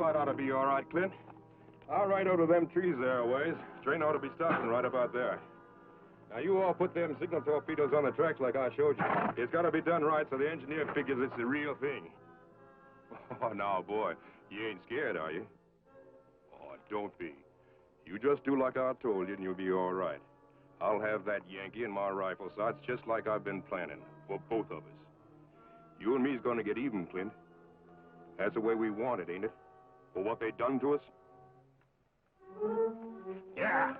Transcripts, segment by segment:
daylight ought to be all right, Clint. I'll ride out of them trees there a ways. Train ought to be stopping right about there. Now, you all put them signal torpedoes on the tracks like I showed you. It's got to be done right so the engineer figures it's the real thing. Oh, now, boy, you ain't scared, are you? Oh, don't be. You just do like I told you and you'll be all right. I'll have that Yankee in my rifle sights just like I've been planning, for both of us. You and me's gonna get even, Clint. That's the way we want it, ain't it? For what they done to us? Yeah.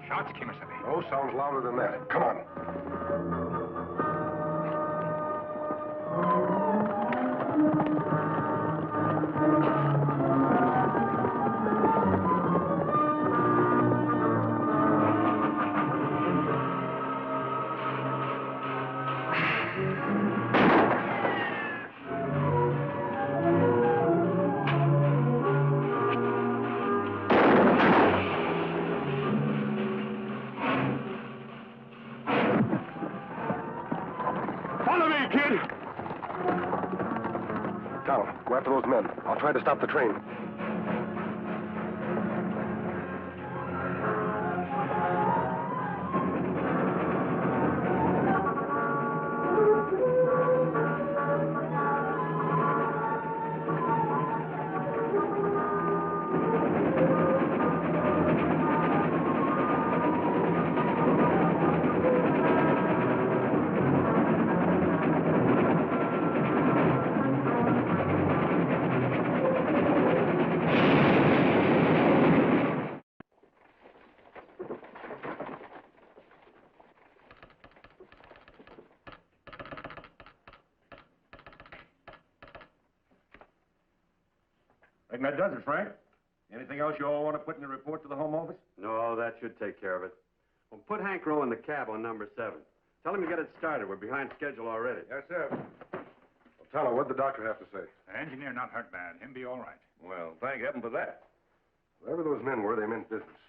Shots, Kemo Sabe. No sounds louder than that. Come on. Go after those men. I'll try to stop the train. Reckon that does it, Frank. Anything else you all want to put in the report to the Home Office? No, that should take care of it. Well, put Hank Rowe in the cab on number 7. Tell him to get it started. We're behind schedule already. Yes, sir. Well, Tonto, what'd the doctor have to say? The engineer not hurt bad. Him be all right. Well, thank heaven for that. Whatever those men were, they meant business.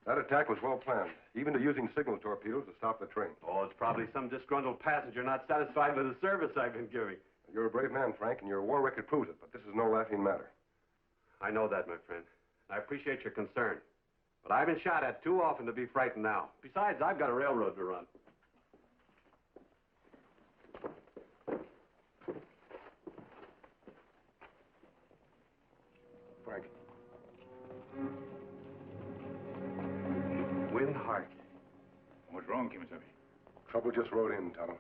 That attack was well planned, even to using signal torpedoes to stop the train. Oh, it's probably some disgruntled passenger not satisfied with the service I've been giving. You're a brave man, Frank, and your war record proves it, but this is no laughing matter. I know that, my friend. I appreciate your concern. But I've been shot at too often to be frightened now. Besides, I've got a railroad to run. Frank. Win Harkey. What's wrong, Kemo Sabe? Trouble just rode in, Tonto.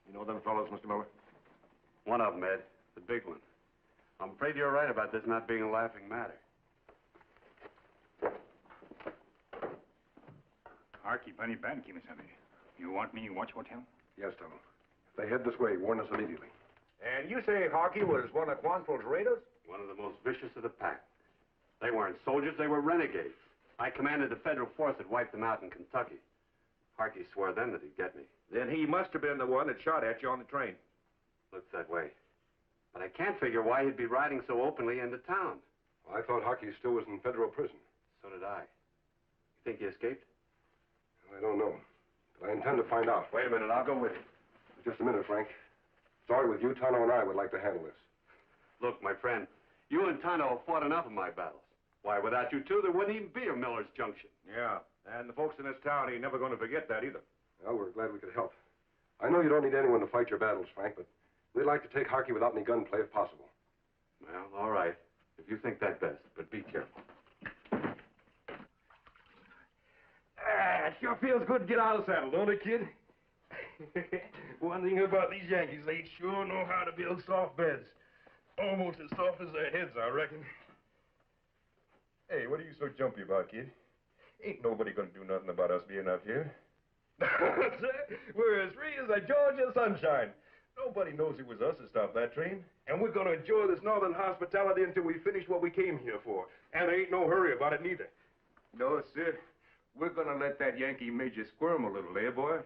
You know them fellows, Mr. Miller? One of them, Ed. The big one. I'm afraid you're right about this not being a laughing matter. Harkey plenty bad, Kemo Sabe. You want me watch hotel? Yes, Tonto. If they head this way, warn us immediately. And you say Harkey was one of Quantrill's raiders? One of the most vicious of the pack. They weren't soldiers, they were renegades. I commanded the federal force that wiped them out in Kentucky. Harkey swore then that he'd get me. Then he must have been the one that shot at you on the train. Looks that way. But I can't figure why he'd be riding so openly into town. Well, I thought Harkey still was in federal prison. So did I. You think he escaped? I don't know, but I intend to find out. Wait a minute, I'll go with you. Just a minute, Frank. Sorry, with you, Tonto and I would like to handle this. Look, my friend, you and Tonto have fought enough of my battles. Why, without you two, there wouldn't even be a Miller's Junction. Yeah, and the folks in this town ain't never going to forget that either. Well, we're glad we could help. I know you don't need anyone to fight your battles, Frank, but we'd like to take Harkey without any gunplay if possible. Well, all right. If you think that best, but be careful. It sure feels good to get out of the saddle, don't it, kid? One thing about these Yankees, they sure know how to build soft beds. Almost as soft as their heads, I reckon. Hey, what are you so jumpy about, kid? Ain't nobody gonna do nothing about us being up here. We're as free as a Georgia sunshine. Nobody knows it was us that stopped that train. And we're gonna enjoy this northern hospitality until we finish what we came here for. And there ain't no hurry about it neither. No, sir. We're gonna let that Yankee major squirm a little, eh, boy?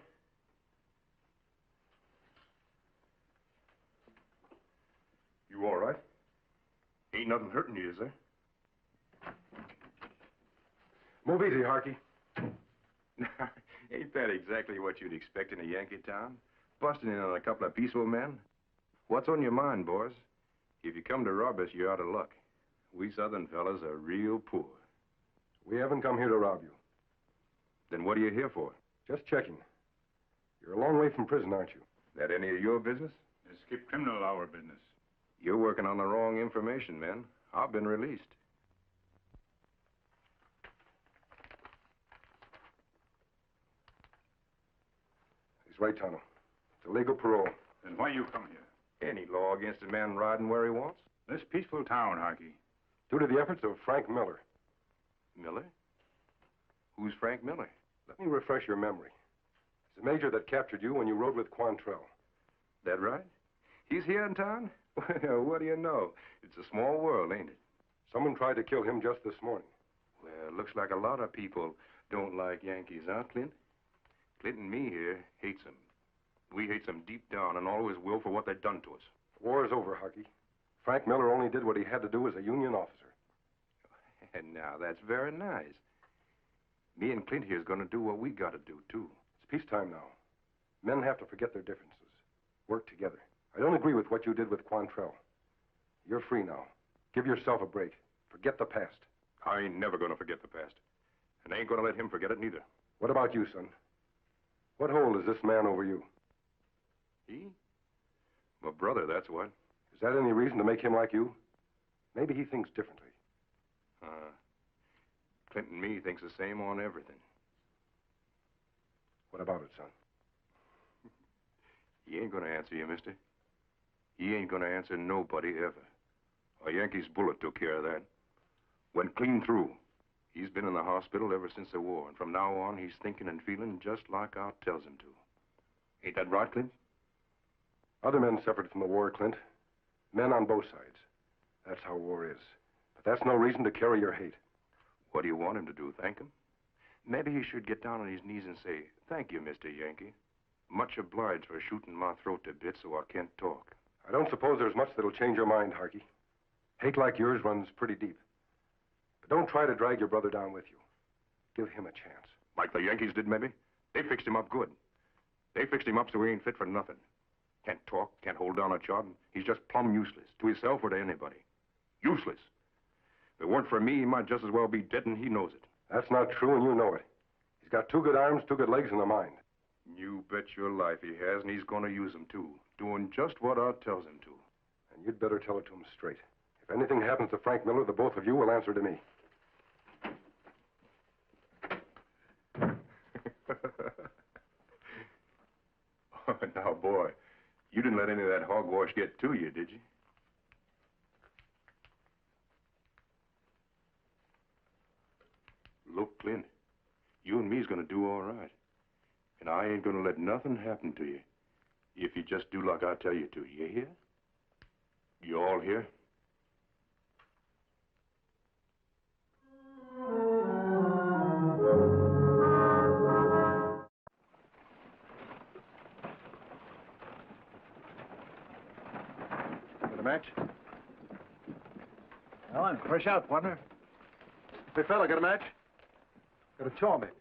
You all right? Ain't nothing hurting you, is there? Move easy, Harkey. Ain't that exactly what you'd expect in a Yankee town? Busting in on a couple of peaceful men? What's on your mind, boys? If you come to rob us, you're out of luck. We southern fellas are real poor. We haven't come here to rob you. Then what are you here for? Just checking. You're a long way from prison, aren't you? That any of your business? Skip criminal our business. You're working on the wrong information, men. I've been released. He's right, Tonto. It's a legal parole. Then why you come here? Any law against a man riding where he wants? This peaceful town, Harkey. Due to the efforts of Frank Miller. Miller? Who's Frank Miller? Let me refresh your memory. It's the major that captured you when you rode with Quantrell. That right? He's here in town? Well, what do you know? It's a small world, ain't it? Someone tried to kill him just this morning. Well, looks like a lot of people don't like Yankees, huh, Clint? Clint and me here hates them. We hates them deep down and always will for what they've done to us. The war is over, Harkey. Frank Miller only did what he had to do as a Union officer. And now, that's very nice. Me and Clint here's gonna do what we gotta do, too. It's peacetime now. Men have to forget their differences. Work together. I don't agree with what you did with Quantrell. You're free now. Give yourself a break. Forget the past. I ain't never gonna forget the past. And I ain't gonna let him forget it neither. What about you, son? What hold is this man over you? He? My brother, that's what. Is that any reason to make him like you? Maybe he thinks differently. Clint and me thinks the same on everything. What about it, son? He ain't gonna answer you, mister. He ain't gonna answer nobody ever. A Yankee's bullet took care of that. Went clean through. He's been in the hospital ever since the war, and from now on, he's thinking and feeling just like Art tells him to. Ain't that right, Clint? Other men suffered from the war, Clint. Men on both sides. That's how war is. But that's no reason to carry your hate. What do you want him to do, thank him? Maybe he should get down on his knees and say, "Thank you, Mr. Yankee. Much obliged for shooting my throat to bits so I can't talk." I don't suppose there's much that'll change your mind, Harkey. Hate like yours runs pretty deep. But don't try to drag your brother down with you. Give him a chance. Like the Yankees did, maybe? They fixed him up good. They fixed him up so he ain't fit for nothing. Can't talk, can't hold down a job. He's just plumb useless, to himself or to anybody. Useless. If it weren't for me, he might just as well be dead, and he knows it. That's not true, and you know it. He's got 2 good arms, 2 good legs, and a mind. You bet your life he has, and he's gonna use them, too. Doing just what Art tells him to. And you'd better tell it to him straight. If anything happens to Frank Miller, the both of you will answer to me. Oh, now, boy, you didn't let any of that hogwash get to you, did you? Look, Clint, you and me's gonna do all right. And I ain't gonna let nothing happen to you if you just do like I tell you to. You hear? You all hear? Got a match? Well, I'm fresh out, partner. Hey, fella, got a match? Got a chore, maybe.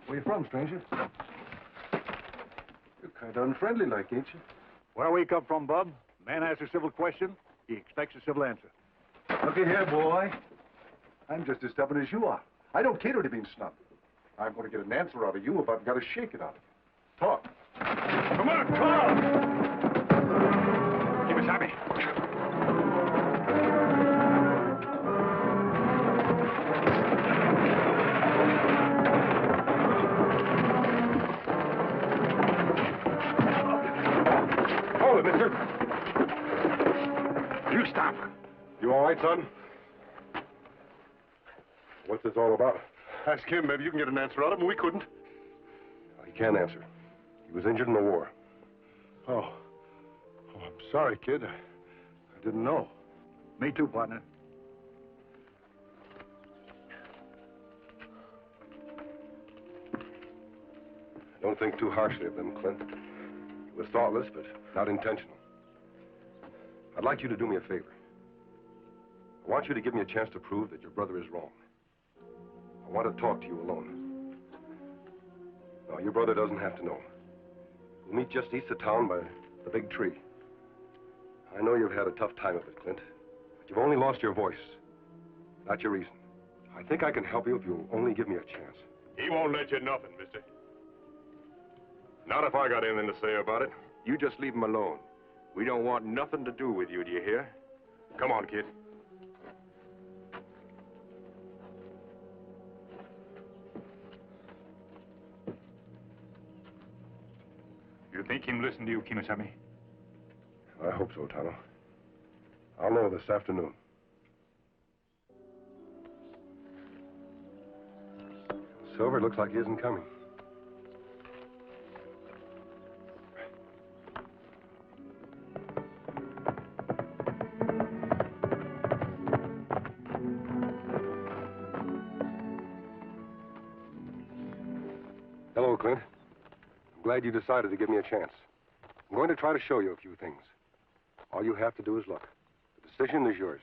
Where you from, stranger? You Kind of unfriendly like, ain't you? Where we come from, Bub, man asks a civil question, he expects a civil answer. Looky here, boy. I'm just as stubborn as you are. I don't cater to being snubbed. I'm going to get an answer out of you if I've got to shake it out of you. Talk. Come on, talk! Kemo Sabe. Hold it, mister. You stop. You all right, son? What's this all about? Ask him. Maybe you can get an answer out of him. We couldn't. No, he can't answer. He was injured in the war. Oh, I'm sorry, kid. I didn't know. Me too, partner. Don't think too harshly of them, Clint. It was thoughtless, but not intentional. I'd like you to do me a favor. I want you to give me a chance to prove that your brother is wrong. I want to talk to you alone. No, your brother doesn't have to know. We'll meet just east of town by the big tree. I know you've had a tough time of it, Clint, but you've only lost your voice, not your reason. I think I can help you if you'll only give me a chance. He won't let you nothing, mister. Not if I got anything to say about it. You just leave him alone. We don't want nothing to do with you, do you hear? Come on, kid. You think him listen to you, Kemo Sabe? I hope so, Tonto. I'll know this afternoon. Silver looks like he isn't coming. Hello, Clint. I'm glad you decided to give me a chance. I'm going to try to show you a few things. All you have to do is look. The decision is yours.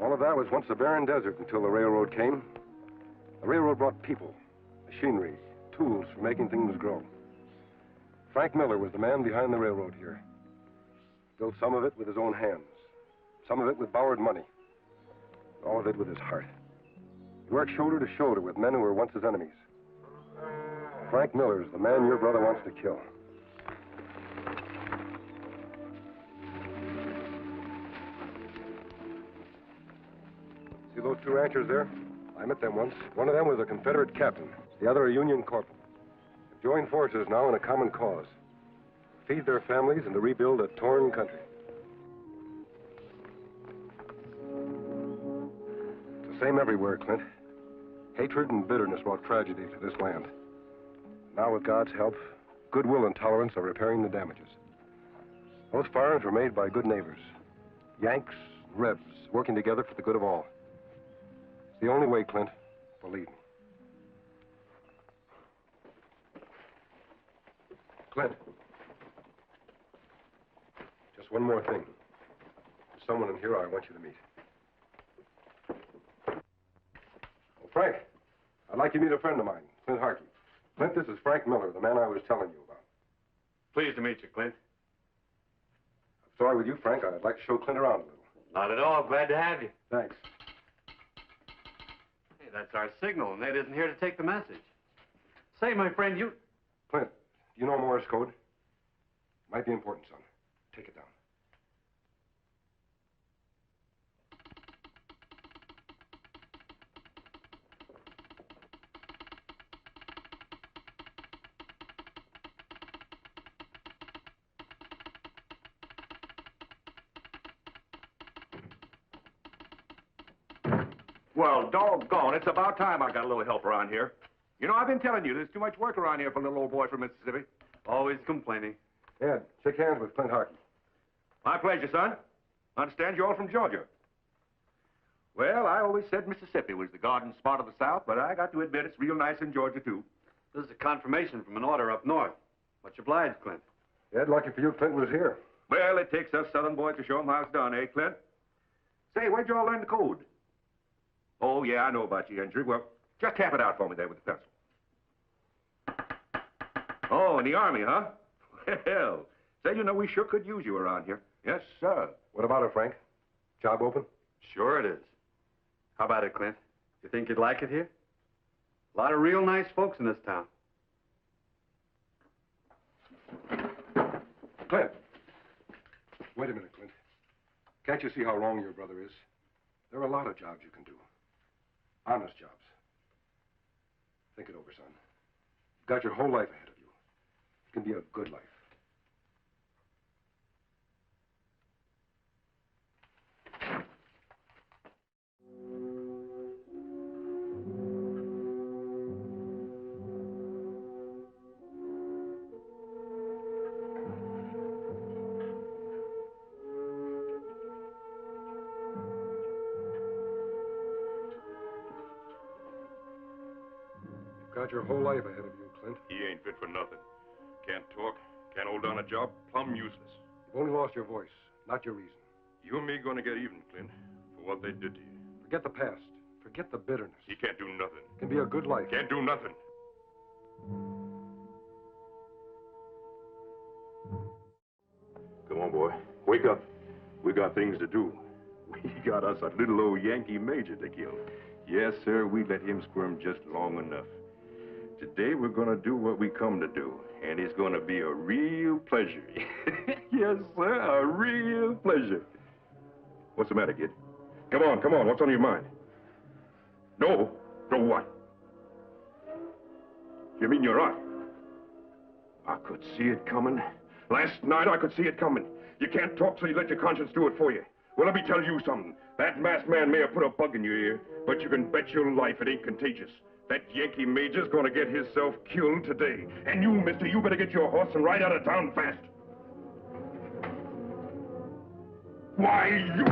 All of that was once a barren desert until the railroad came. The railroad brought people, machinery, tools for making things grow. Frank Miller was the man behind the railroad here. Built some of it with his own hands, some of it with borrowed money, all of it with his heart. He worked shoulder to shoulder with men who were once his enemies. Frank Miller is the man your brother wants to kill. See those two ranchers there? I met them once. One of them was a Confederate captain, the other a Union corporal. They've joined forces now in a common cause. To feed their families and to rebuild a torn country. It's the same everywhere, Clint. Hatred and bitterness brought tragedy to this land. Now, with God's help, goodwill and tolerance are repairing the damages. Those farms were made by good neighbors. Yanks, Rebs, working together for the good of all. It's the only way, Clint. Believe me. Clint. Just one more thing. There's someone in here I want you to meet. Oh, Frank, I'd like you to meet a friend of mine, Clint Harkey. Clint, this is Frank Miller, the man I was telling you about. Pleased to meet you, Clint. If it's all right with you, Frank, I'd like to show Clint around a little. Not at all. Glad to have you. Thanks. Hey, that's our signal, and Ned isn't here to take the message. Say, my friend, you... Clint, you know Morse code? Might be important, son. Take it down. Well, doggone, it's about time I got a little help around here. You know, I've been telling you, there's too much work around here for a little old boy from Mississippi. Always complaining. Ed, shake hands with Clint Harkey. My pleasure, son. Understand you're all from Georgia. Well, I always said Mississippi was the garden spot of the South, but I got to admit it's real nice in Georgia, too. This is a confirmation from an order up north. Much obliged, Clint. Yeah, lucky for you, Clint was here. Well, it takes us southern boys to show 'em how it's done, eh, Clint? Say, where'd you all learn the code? Oh, yeah, I know about you, Hendry. Well, just tap it out for me there with the pencil. Oh, in the Army, huh? Well, say, you know, we sure could use you around here. Yes, sir. What about it, Frank? Job open? Sure it is. How about it, Clint? You think you'd like it here? A lot of real nice folks in this town. Clint. Wait a minute, Clint. Can't you see how wrong your brother is? There are a lot of jobs you can do. Honest jobs. Think it over, son. You've got your whole life ahead of you. It can be a good life. Got your whole life ahead of you, Clint. He ain't fit for nothing. Can't talk, can't hold down a job, plumb useless. You've only lost your voice, not your reason. You and me gonna get even, Clint, for what they did to you. Forget the past. Forget the bitterness. He can't do nothing. It can be a good life. Can't do nothing. Come on, boy. Wake up. We got things to do. We got us a little old Yankee major to kill. Yes, sir, we let him squirm just long enough. Today we're gonna do what we come to do, and it's gonna be a real pleasure. Yes, sir, a real pleasure. What's the matter, kid? Come on, what's on your mind? No? No what? You mean you're right? I could see it coming. Last night I could see it coming. You can't talk, so you let your conscience do it for you. Well, let me tell you something. That masked man may have put a bug in your ear, but you can bet your life it ain't contagious. That Yankee major's gonna get himself killed today. And you, mister, you better get your horse and ride out of town fast. Why, you...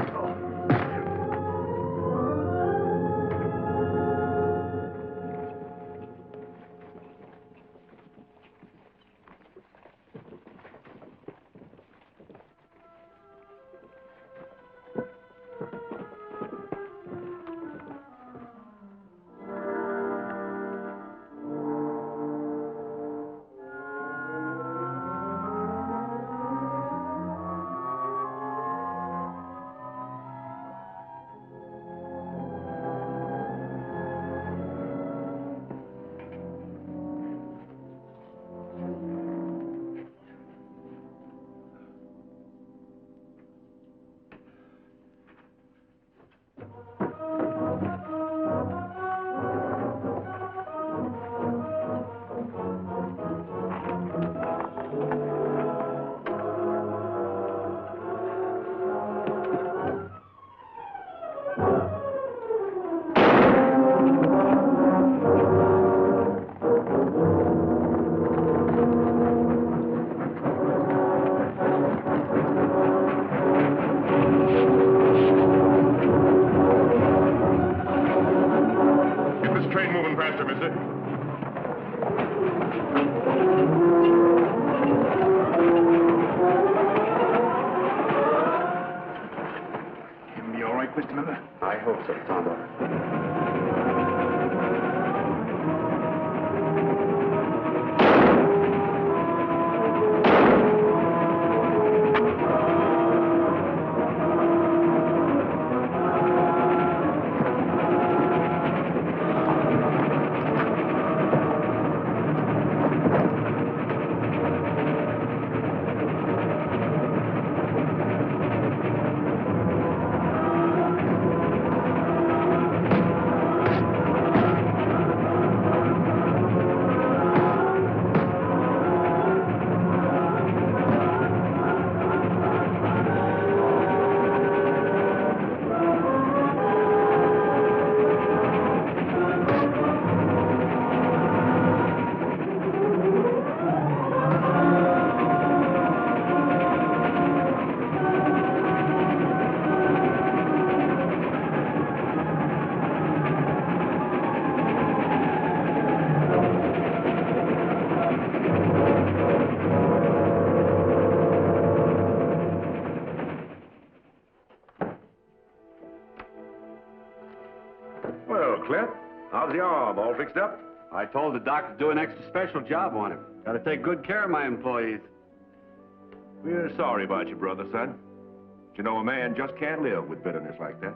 Mr. Miller? I hope so, Tonto. How's the arm? All fixed up? I told the doc to do an extra special job on him. Got to take good care of my employees. We're sorry about your brother, son. But you know, a man just can't live with bitterness like that.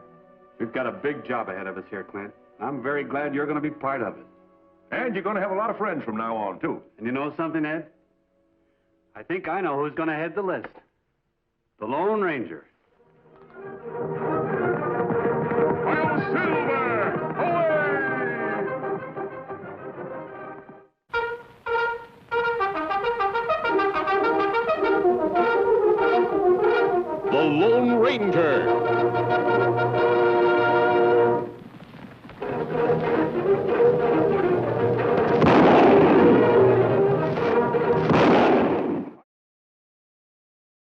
We've got a big job ahead of us here, Clint. I'm very glad you're going to be part of it. And you're going to have a lot of friends from now on, too. And you know something, Ed? I think I know who's going to head the list. The Lone Ranger. Well, Silver! The Lone Ranger.